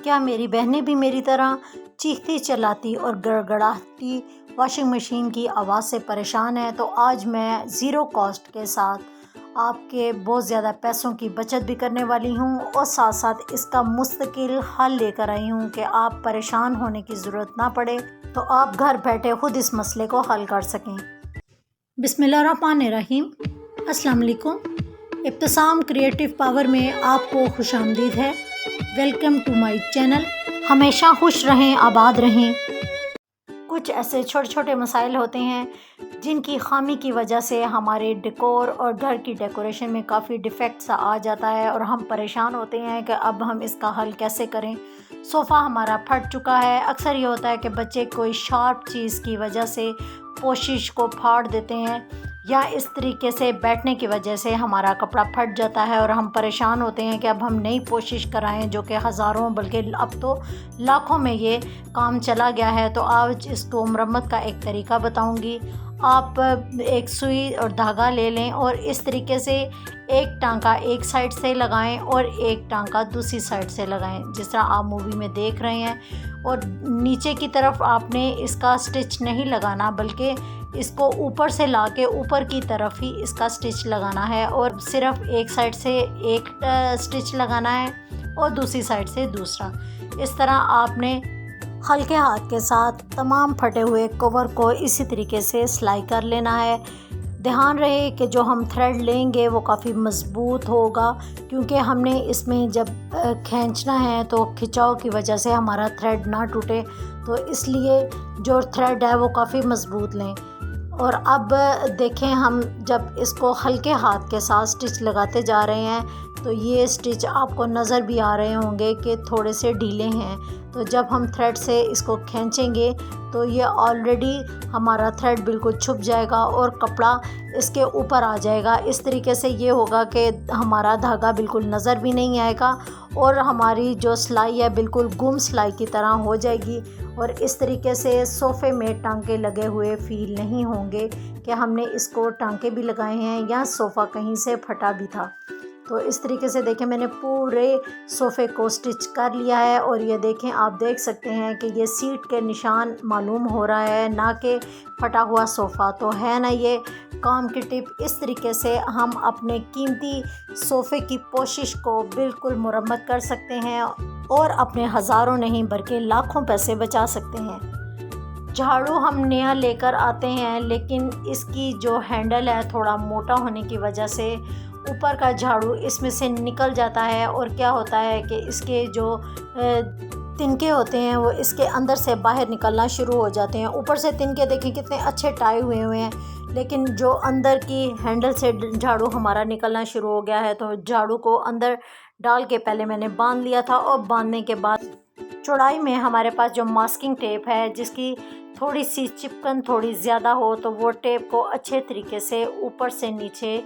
क्या मेरी बहनें भी मेरी तरह चीखती चिल्लाती और गड़गड़ाती वॉशिंग मशीन की आवाज़ से परेशान है? तो आज मैं ज़ीरो कॉस्ट के साथ आपके बहुत ज़्यादा पैसों की बचत भी करने वाली हूँ और साथ साथ इसका मुस्तकिल हल लेकर आई हूँ कि आप परेशान होने की ज़रूरत ना पड़े, तो आप घर बैठे खुद इस मसले को हल कर सकें। बिस्मिल्लाहिर्रहमानिर्रहीम। अस्सलाम वालेकुम। इब्तिसाम क्रिएटिव पावर में आपको खुशामदीद है। Welcome to my channel. हमेशा खुश रहें, आबाद रहें। कुछ ऐसे छोटे छोटे मसाइल होते हैं जिनकी खामी की वजह से हमारे डेकोर और घर की डेकोरेशन में काफ़ी डिफेक्ट्स आ जाता है और हम परेशान होते हैं कि अब हम इसका हल कैसे करें। सोफ़ा हमारा फट चुका है। अक्सर ये होता है कि बच्चे कोई शार्प चीज़ की वजह से पोशिश को फाड़ देते हैं या इस तरीके से बैठने की वजह से हमारा कपड़ा फट जाता है और हम परेशान होते हैं कि अब हम नई कोशिश कराएं, जो कि हज़ारों बल्कि अब तो लाखों में ये काम चला गया है। तो आज इसको मरम्मत का एक तरीका बताऊंगी। आप एक सुई और धागा ले लें और इस तरीके से एक टांका एक साइड से लगाएं और एक टांका दूसरी साइड से लगाएं, जिस तरह आप मूवी में देख रहे हैं। और नीचे की तरफ आपने इसका स्टिच नहीं लगाना, बल्कि इसको ऊपर से ला के ऊपर की तरफ ही इसका स्टिच लगाना है और सिर्फ एक साइड से एक स्टिच लगाना है और दूसरी साइड से दूसरा। इस तरह आपने हल्के हाथ के साथ तमाम फटे हुए कवर को इसी तरीके से सिलाई कर लेना है। ध्यान रहे कि जो हम थ्रेड लेंगे वो काफ़ी मज़बूत होगा, क्योंकि हमने इसमें जब खींचना है तो खिंचाव की वजह से हमारा थ्रेड ना टूटे, तो इसलिए जो थ्रेड है वो काफ़ी मज़बूत लें। और अब देखें, हम जब इसको हल्के हाथ के साथ स्टिच लगाते जा रहे हैं तो ये स्टिच आपको नज़र भी आ रहे होंगे कि थोड़े से ढीले हैं। तो जब हम थ्रेड से इसको खींचेंगे तो ये ऑलरेडी हमारा थ्रेड बिल्कुल छुप जाएगा और कपड़ा इसके ऊपर आ जाएगा। इस तरीके से ये होगा कि हमारा धागा बिल्कुल नज़र भी नहीं आएगा और हमारी जो सिलाई है बिल्कुल गुम सिलाई की तरह हो जाएगी। और इस तरीके से सोफ़े में टांके लगे हुए फ़ील नहीं होंगे कि हमने इसको टांके भी लगाए हैं या सोफ़ा कहीं से फटा भी था। तो इस तरीके से देखें, मैंने पूरे सोफ़े को स्टिच कर लिया है और ये देखें, आप देख सकते हैं कि ये सीट के निशान मालूम हो रहा है, ना कि फटा हुआ सोफ़ा। तो है ना ये काम की टिप। इस तरीके से हम अपने कीमती सोफ़े की पोशिश को बिल्कुल मुरम्मत कर सकते हैं और अपने हज़ारों नहीं बल्कि लाखों पैसे बचा सकते हैं। झाड़ू हम नया लेकर आते हैं, लेकिन इसकी जो हैंडल है थोड़ा मोटा होने की वजह से ऊपर का झाड़ू इसमें से निकल जाता है और क्या होता है कि इसके जो तिनके होते हैं वो इसके अंदर से बाहर निकलना शुरू हो जाते हैं। ऊपर से तिनके देखें कितने अच्छे टाई हुए हैं, लेकिन जो अंदर की हैंडल से झाड़ू हमारा निकलना शुरू हो गया है। तो झाड़ू को अंदर डाल के पहले मैंने बांध लिया था और बांधने के बाद चौड़ाई में हमारे पास जो मास्किंग टेप है, जिसकी थोड़ी सी चिपकन थोड़ी ज़्यादा हो, तो वो टेप को अच्छे तरीके से ऊपर से नीचे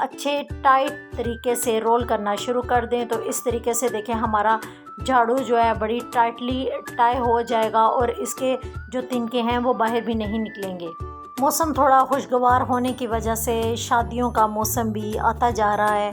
अच्छे टाइट तरीके से रोल करना शुरू कर दें। तो इस तरीके से देखें, हमारा झाड़ू जो है बड़ी टाइटली टाई हो जाएगा और इसके जो तिनके हैं वो बाहर भी नहीं निकलेंगे। मौसम थोड़ा खुशगवार होने की वजह से शादियों का मौसम भी आता जा रहा है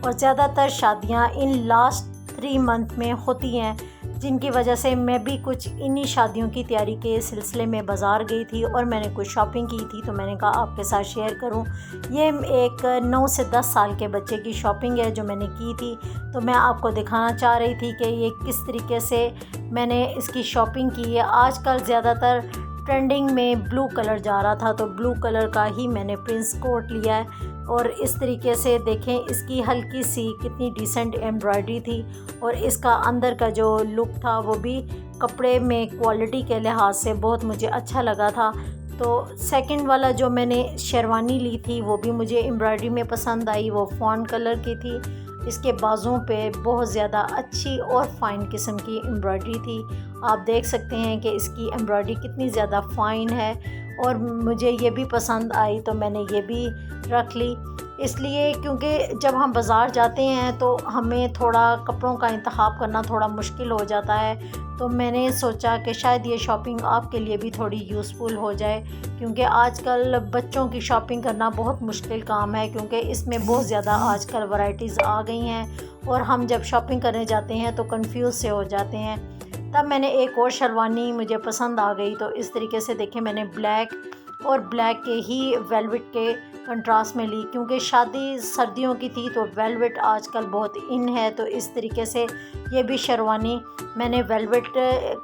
और ज़्यादातर शादियां इन लास्ट 3 मंथ में होती हैं, जिनकी वजह से मैं भी कुछ इन्हीं शादियों की तैयारी के सिलसिले में बाज़ार गई थी और मैंने कुछ शॉपिंग की थी। तो मैंने कहा आपके साथ शेयर करूं। ये एक 9 से 10 साल के बच्चे की शॉपिंग है जो मैंने की थी। तो मैं आपको दिखाना चाह रही थी कि ये किस तरीके से मैंने इसकी शॉपिंग की है। आजकल ज़्यादातर ट्रेंडिंग में ब्लू कलर जा रहा था, तो ब्लू कलर का ही मैंने प्रिंस कोट लिया है। और इस तरीके से देखें, इसकी हल्की सी कितनी डिसेंट एम्ब्रॉयडरी थी और इसका अंदर का जो लुक था वो भी कपड़े में क्वालिटी के लिहाज से बहुत मुझे अच्छा लगा था। तो सेकंड वाला जो मैंने शेरवानी ली थी वो भी मुझे एम्ब्रॉयडरी में पसंद आई। वो फॉन कलर की थी, इसके बाजुओं पे बहुत ज़्यादा अच्छी और फ़ाइन किस्म की एम्ब्रॉयडरी थी। आप देख सकते हैं कि इसकी एम्ब्रॉयडरी कितनी ज़्यादा फ़ाइन है और मुझे ये भी पसंद आई, तो मैंने ये भी रख ली। इसलिए क्योंकि जब हम बाज़ार जाते हैं तो हमें थोड़ा कपड़ों का इंतखाब करना थोड़ा मुश्किल हो जाता है, तो मैंने सोचा कि शायद ये शॉपिंग आपके लिए भी थोड़ी यूज़फुल हो जाए, क्योंकि आजकल बच्चों की शॉपिंग करना बहुत मुश्किल काम है, क्योंकि इसमें बहुत ज़्यादा आजकल वैरायटीज़ आ गई हैं और हम जब शॉपिंग करने जाते हैं तो कंफ्यूज से हो जाते हैं। तब मैंने एक और शेरवानी मुझे पसंद आ गई, तो इस तरीके से देखें मैंने ब्लैक और ब्लैक के ही वेलवेट के कंट्रास्ट में ली, क्योंकि शादी सर्दियों की थी तो वेलवेट आजकल बहुत इन है। तो इस तरीके से ये भी शेरवानी मैंने वेलवेट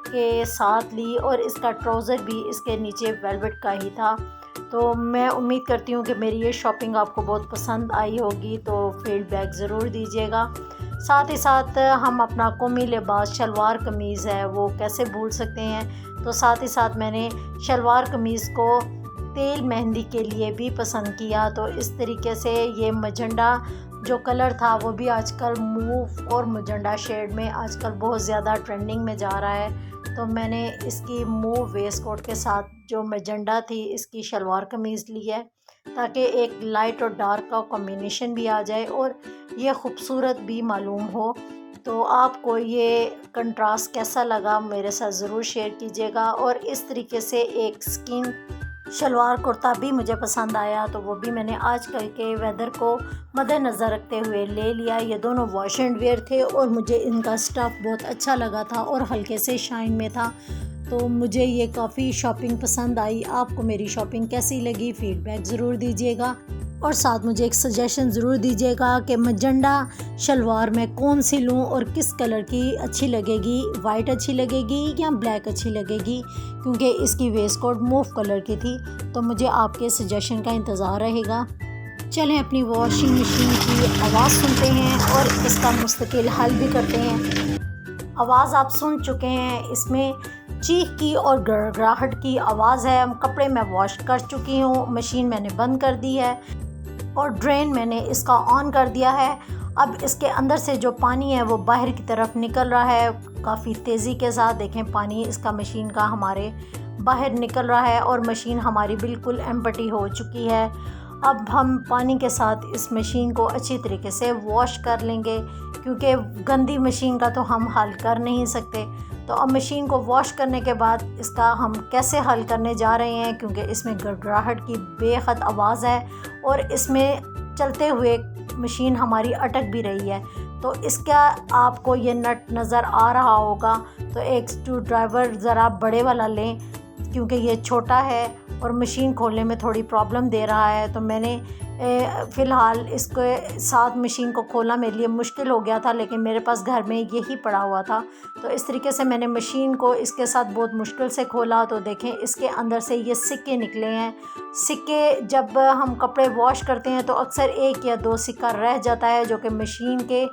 के साथ ली और इसका ट्राउज़र भी इसके नीचे वेलवेट का ही था। तो मैं उम्मीद करती हूँ कि मेरी ये शॉपिंग आपको बहुत पसंद आई होगी, तो फीडबैक ज़रूर दीजिएगा। साथ ही साथ हम अपना कौमी लिबास शलवार कमीज़ है वो कैसे भूल सकते हैं। तो साथ ही साथ मैंने शलवार कमीज़ को तेल मेहंदी के लिए भी पसंद किया। तो इस तरीके से ये मजंडा जो कलर था वो भी आजकल मूव और मजंडा शेड में आजकल बहुत ज़्यादा ट्रेंडिंग में जा रहा है। तो मैंने इसकी मूव वेस्ट कोट के साथ जो मजंडा थी इसकी शलवार कमीज़ ली है, ताकि एक लाइट और डार्क का कॉम्बिनेशन भी आ जाए और ये ख़ूबसूरत भी मालूम हो। तो आपको ये कंट्रास्ट कैसा लगा मेरे साथ ज़रूर शेयर कीजिएगा। और इस तरीके से एक स्किन शलवार कुर्ता भी मुझे पसंद आया, तो वो भी मैंने आजकल के वेदर को मद्देनज़र रखते हुए ले लिया। ये दोनों वॉश एंड वेयर थे और मुझे इनका स्टफ़ बहुत अच्छा लगा था और हल्के से शाइन में था। तो मुझे ये काफ़ी शॉपिंग पसंद आई। आपको मेरी शॉपिंग कैसी लगी फीडबैक ज़रूर दीजिएगा और साथ मुझे एक सजेशन ज़रूर दीजिएगा कि मजंडा शलवार में कौन सी लूँ और किस कलर की अच्छी लगेगी, वाइट अच्छी लगेगी या ब्लैक अच्छी लगेगी, क्योंकि इसकी वेस्ट कोट मूव कलर की थी। तो मुझे आपके सजेशन का इंतज़ार रहेगा। चलें अपनी वॉशिंग मशीन की आवाज़ सुनते हैं और इसका मुस्तकिल हल भी करते हैं। आवाज़ आप सुन चुके हैं, इसमें चीख की और गड़गड़ाहट की आवाज़ है। कपड़े मैं वॉश कर चुकी हूँ, मशीन मैंने बंद कर दी है और ड्रेन मैंने इसका ऑन कर दिया है। अब इसके अंदर से जो पानी है वो बाहर की तरफ निकल रहा है काफ़ी तेज़ी के साथ। देखें पानी इसका मशीन का हमारे बाहर निकल रहा है और मशीन हमारी बिल्कुल एम्प्टी हो चुकी है। अब हम पानी के साथ इस मशीन को अच्छी तरीके से वॉश कर लेंगे, क्योंकि गंदी मशीन का तो हम हल कर नहीं सकते। तो अब मशीन को वॉश करने के बाद इसका हम कैसे हल करने जा रहे हैं, क्योंकि इसमें गड़गड़ाहट की बेहद आवाज़ है और इसमें चलते हुए मशीन हमारी अटक भी रही है। तो इसका आपको ये नट नज़र आ रहा होगा, तो एक स्क्रू ड्राइवर ज़रा बड़े वाला लें, क्योंकि ये छोटा है और मशीन खोलने में थोड़ी प्रॉब्लम दे रहा है। तो मैंने फ़िलहाल इसके साथ मशीन को खोलना मेरे लिए मुश्किल हो गया था, लेकिन मेरे पास घर में यही पड़ा हुआ था। तो इस तरीके से मैंने मशीन को इसके साथ बहुत मुश्किल से खोला। तो देखें इसके अंदर से ये सिक्के निकले हैं। सिक्के जब हम कपड़े वॉश करते हैं तो अक्सर 1 या 2 सिक्का रह जाता है, जो कि मशीन के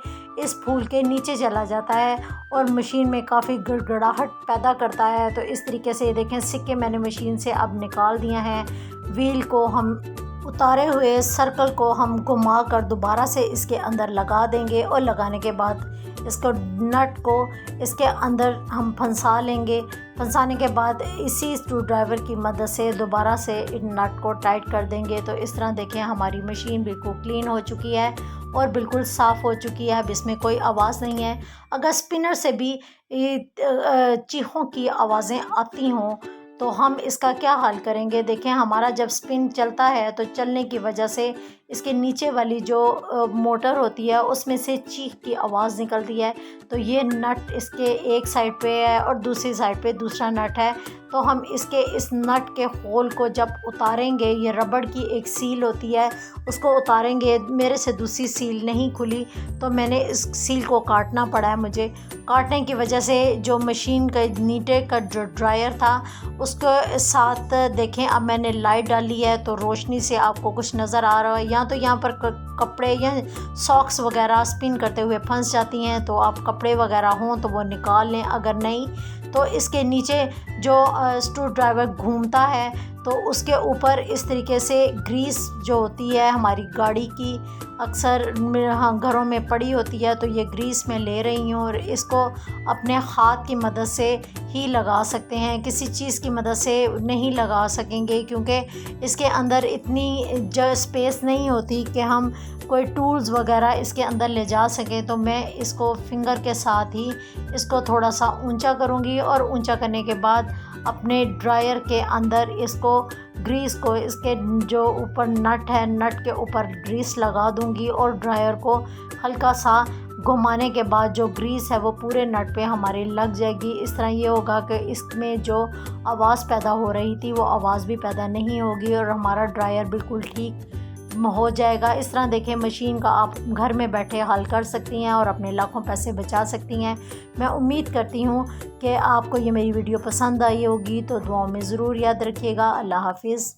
इस फूल के नीचे चला जाता है और मशीन में काफ़ी गड़गड़ाहट पैदा करता है। तो इस तरीके से देखें सिक्के मैंने मशीन से अब निकाल दिए हैं। व्हील को हम उतारे हुए सर्कल को हम घुमा कर दोबारा से इसके अंदर लगा देंगे और लगाने के बाद इसको नट को इसके अंदर हम फंसा लेंगे। फंसाने के बाद इसी स्क्रू ड्राइवर की मदद से दोबारा से इन नट को टाइट कर देंगे। तो इस तरह देखें हमारी मशीन बिल्कुल क्लीन हो चुकी है और बिल्कुल साफ़ हो चुकी है। अब इसमें कोई आवाज़ नहीं है। अगर स्पिनर से भी चीखों की आवाज़ें आती हों तो हम इसका क्या हल करेंगे। देखें हमारा जब स्पिन चलता है तो चलने की वजह से इसके नीचे वाली जो मोटर होती है उसमें से चीख की आवाज़ निकलती है। तो ये नट इसके एक साइड पे है और दूसरी साइड पे दूसरा नट है। तो हम इसके इस नट के होल को जब उतारेंगे, ये रबड़ की एक सील होती है उसको उतारेंगे। मेरे से दूसरी सील नहीं खुली तो मैंने इस सील को काटना पड़ा है। मुझे काटने की वजह से जो मशीन का नीचे का जो ड्रायर था उसके साथ देखें अब मैंने लाइट डाली है तो रोशनी से आपको कुछ नज़र आ रहा है। या तो यहाँ पर कपड़े या सॉक्स वगैरह स्पिन करते हुए फंस जाती हैं, तो आप कपड़े वगैरह हों तो वो निकाल लें। अगर नहीं तो इसके नीचे जो स्क्रू ड्राइवर घूमता है तो उसके ऊपर इस तरीके से ग्रीस जो होती है हमारी गाड़ी की अक्सर घरों में पड़ी होती है। तो ये ग्रीस मैं ले रही हूँ और इसको अपने हाथ की मदद से ही लगा सकते हैं, किसी चीज़ की मदद से नहीं लगा सकेंगे, क्योंकि इसके अंदर इतनी जो स्पेस नहीं होती कि हम कोई टूल्स वगैरह इसके अंदर ले जा सकें। तो मैं इसको फिंगर के साथ ही इसको थोड़ा सा ऊंचा करूंगी और ऊंचा करने के बाद अपने ड्रायर के अंदर इसको ग्रीस को इसके जो ऊपर नट है नट के ऊपर ग्रीस लगा दूंगी और ड्रायर को हल्का सा घुमाने के बाद जो ग्रीस है वो पूरे नट पे हमारे लग जाएगी। इस तरह ये होगा कि इसमें जो आवाज़ पैदा हो रही थी वो आवाज़ भी पैदा नहीं होगी और हमारा ड्रायर बिल्कुल ठीक हो जाएगा। इस तरह देखें, मशीन का आप घर में बैठे हल कर सकती हैं और अपने लाखों पैसे बचा सकती हैं। मैं उम्मीद करती हूँ कि आपको ये मेरी वीडियो पसंद आई होगी, तो दुआओं में ज़रूर याद रखिएगा। अल्लाह हाफिज़।